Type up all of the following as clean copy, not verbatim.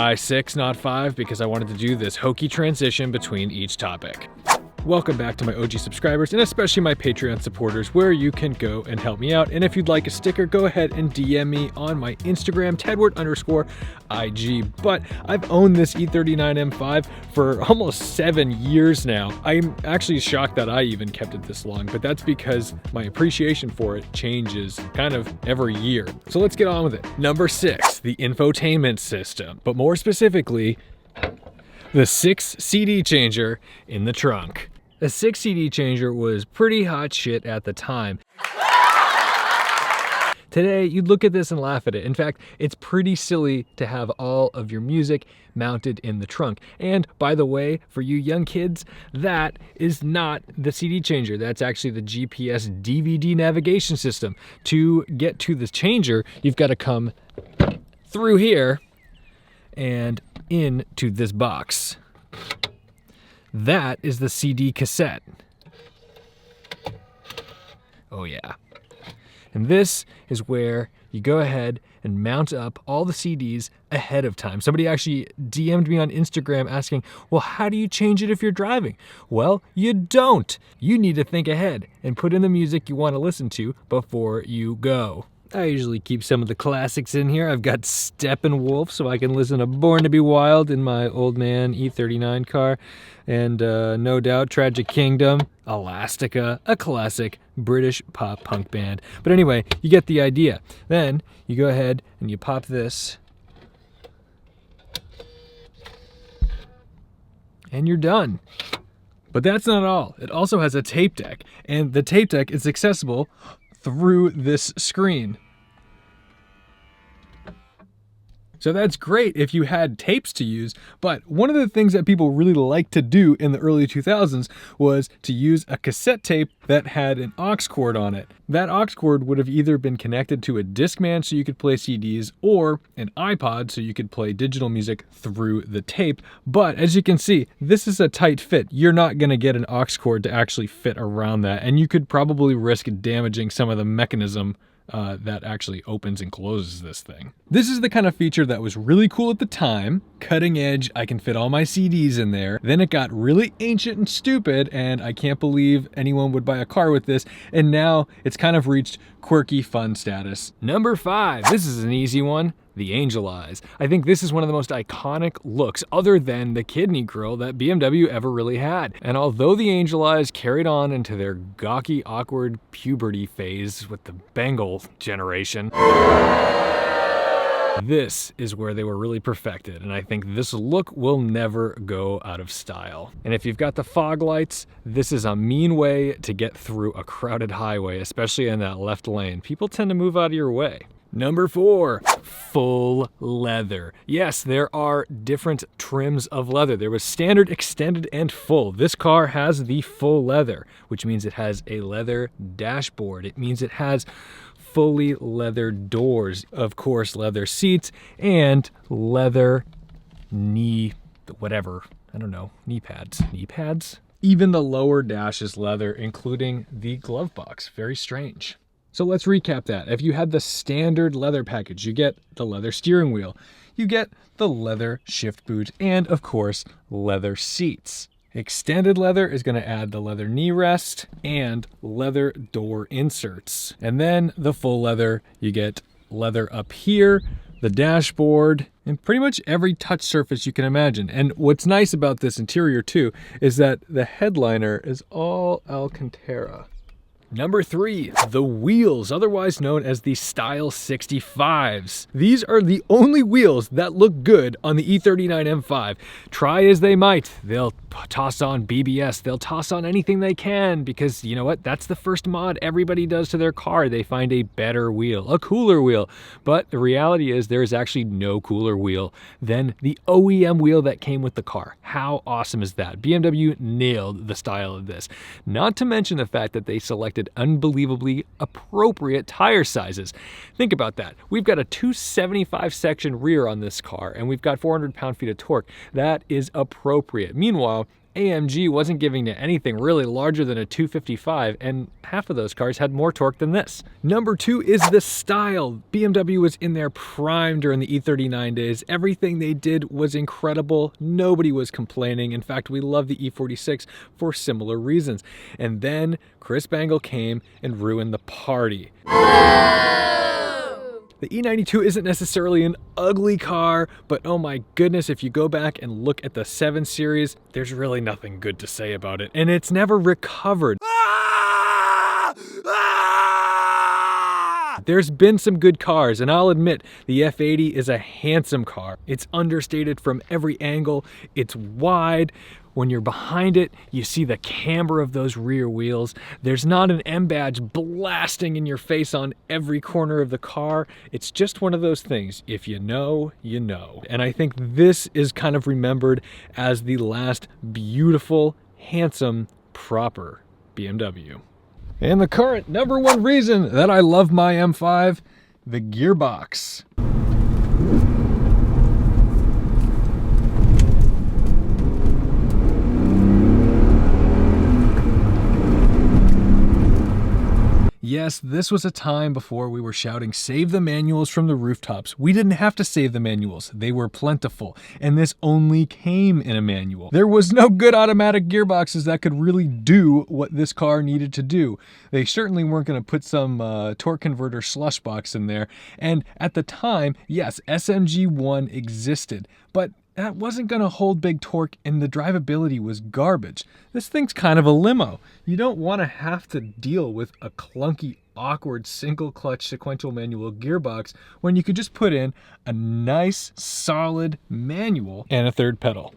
why 6, not 5? Because I wanted to do this hokey transition between each topic. Welcome back to my OG subscribers, and especially my Patreon supporters, where you can go and help me out. And if you'd like a sticker, go ahead and DM me on my Instagram, Tedward_IG. But I've owned this E39 M5 for almost 7 years now. I'm actually shocked that I even kept it this long, but that's because my appreciation for it changes kind of every year. So let's get on with it. Number 6, the infotainment system, but more specifically, the 6 CD changer in the trunk. A 6 CD changer was pretty hot shit at the time. Today, you'd look at this and laugh at it. In fact, it's pretty silly to have all of your music mounted in the trunk. And by the way, for you young kids, that is not the CD changer. That's actually the GPS DVD navigation system. To get to the changer, you've got to come through here and into this box. That is the CD cassette. Oh yeah. And this is where you go ahead and mount up all the CDs ahead of time. Somebody actually DM'd me on Instagram asking, well, how do you change it if you're driving? Well, you don't. You need to think ahead and put in the music you want to listen to before you go. I usually keep some of the classics in here. I've got Steppenwolf, so I can listen to Born to Be Wild in my old man E39 car. And no doubt Tragic Kingdom, Elastica, a classic British pop punk band. But anyway, you get the idea. Then you go ahead and you pop this. And you're done. But that's not all. It also has a tape deck. And the tape deck is accessible through this screen. So that's great if you had tapes to use, but one of the things that people really liked to do in the early 2000s was to use a cassette tape that had an aux cord on it. That aux cord would have either been connected to a Discman so you could play CDs, or an iPod so you could play digital music through the tape. But as you can see, this is a tight fit. You're not going to get an aux cord to actually fit around that, and you could probably risk damaging some of the mechanism that actually opens and closes this thing. This is the kind of feature that was really cool at the time, cutting edge, I can fit all my CDs in there. Then it got really ancient and stupid, and I can't believe anyone would buy a car with this, and now it's kind of reached quirky fun status. Number 5, this is an easy one. The Angel Eyes. I think this is one of the most iconic looks other than the kidney grill that BMW ever really had. And although the Angel Eyes carried on into their gawky, awkward puberty phase with the Bengal generation, this is where they were really perfected, and I think this look will never go out of style. And if you've got the fog lights, this is a mean way to get through a crowded highway, especially in that left lane. People tend to move out of your way. Number 4, full leather. Yes, there are different trims of leather. There was standard, extended, and full. This car has the full leather, which means it has a leather dashboard. It means it has fully leather doors, of course, leather seats, and leather knee pads. Knee pads? Even the lower dash is leather, including the glove box. Very strange. So let's recap that. If you had the standard leather package, you get the leather steering wheel, you get the leather shift boot, and of course, leather seats. Extended leather is going to add the leather knee rest and leather door inserts. And then the full leather, you get leather up here, the dashboard, and pretty much every touch surface you can imagine. And what's nice about this interior too is that the headliner is all Alcantara. Number 3, the wheels, otherwise known as the Style 65s. These are the only wheels that look good on the E39 M5. Try as they might, they'll toss on BBS, they'll toss on anything they can, because you know what, that's the first mod everybody does to their car. They find a better wheel, a cooler wheel. But the reality is there is actually no cooler wheel than the OEM wheel that came with the car. How awesome is that? BMW nailed the style of this. Not to mention the fact that they selected unbelievably appropriate tire sizes. Think about that. We've got a 275 section rear on this car, and we've got 400 pound-feet of torque. That is appropriate. Meanwhile, AMG wasn't giving to anything really larger than a 255, and half of those cars had more torque than this. Number 2 is the style. BMW was in their prime during the E39 days. Everything they did was incredible. Nobody was complaining. In fact, we love the E46 for similar reasons. And then Chris Bangle came and ruined the party. The E92 isn't necessarily an ugly car, but oh my goodness, if you go back and look at the 7 Series, there's really nothing good to say about it. And it's never recovered. There's been some good cars, and I'll admit the F80 is a handsome car. It's understated from every angle. It's wide. When you're behind it, you see the camber of those rear wheels. There's not an M badge blasting in your face on every corner of the car. It's just one of those things. If you know, you know. And I think this is kind of remembered as the last beautiful, handsome, proper BMW. And the current number 1 reason that I love my M5, the gearbox. Yes, this was a time before we were shouting, "Save the manuals" from the rooftops. We didn't have to save the manuals. They were plentiful, and this only came in a manual. There was no good automatic gearboxes that could really do what this car needed to do. They certainly weren't going to put some torque converter slush box in there. And at the time, yes, SMG1 existed, but that wasn't going to hold big torque, and the drivability was garbage. This thing's kind of a limo. You don't want to have to deal with a clunky, awkward single clutch sequential manual gearbox when you could just put in a nice, solid manual and a third pedal.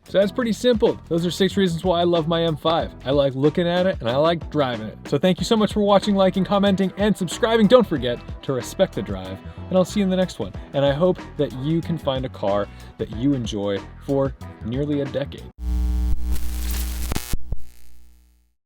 So that's pretty simple. Those are 6 reasons why I love my M5. I like looking at it and I like driving it. So thank you so much for watching, liking, commenting, and subscribing. Don't forget to respect the drive, and I'll see you in the next one. And I hope that you can find a car that you enjoy for nearly a decade.